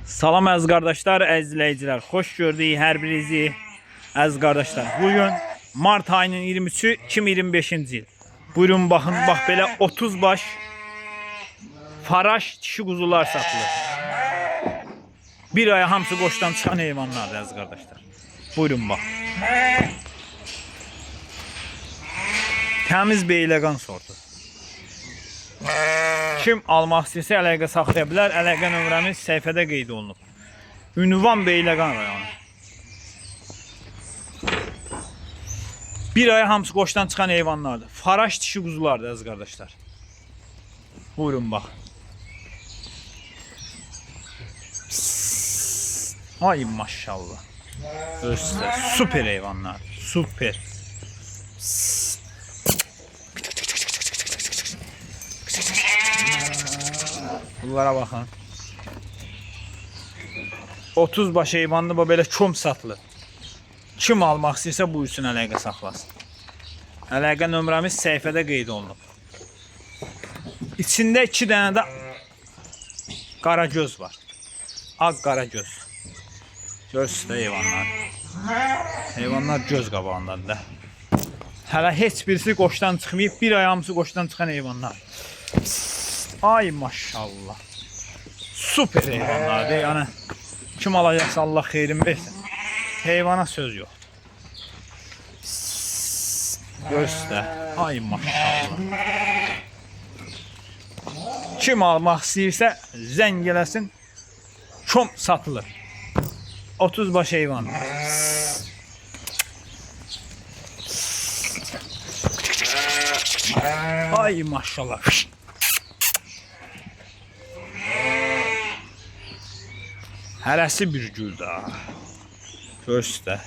Salam əziz qardaşlar, əziz izləyicilər. Xoş gördük hər birinizi. Əziz qardaşlar, bugün mart ayının 23-ü 2025-ci il. Buyurun baxın, bax belə 30 baş faraş dişi quzular satılır. Bir aya hamısı qoşdan çıxan heyvanlardır əziz qardaşlar. Buyurun bax. Təmiz beyləqan sortu. Kim almaq istəyirsə əlaqə saxlaya bilər. Əlaqə nömrəmiz səhifədə qeyd olunub. Ünvan Beyləqan rayonu. Bir aya hamısı qoşdan çıxan heyvanlardır. Faraş dişi quzulardır əziz qardaşlar. Buyurun bax. Ay maşallah. Özü süper heyvanlar. Süper. Bunlara baxın. 30 baş heyvanlı bu belə çom satılır. Kim almaq istəyirsə bu üçün əlaqə saxlasın. Əlaqə nömrəmiz səhifədə qeyd olunub. İçində 2 dənə də qara göz var. Ağ qara göz. Görsünüz də heyvanlar. Heyvanlar göz qabağındadır da. Hələ heç birisi qoşdan çıxmayıb. Bir ay hamısı qoşdan çıxan heyvanlar. Ay maşallah. Süper heyvanlardır. Yani kim alacaksa Allah xeyrin versin. Heyvana söz yok. Göster. Ay maşallah. Kim almaq istəyirsə zəng eləsin. Çom satılır. 30 baş heyvan. Ay maşallah. Hərəsi bir gül daha. Göstər.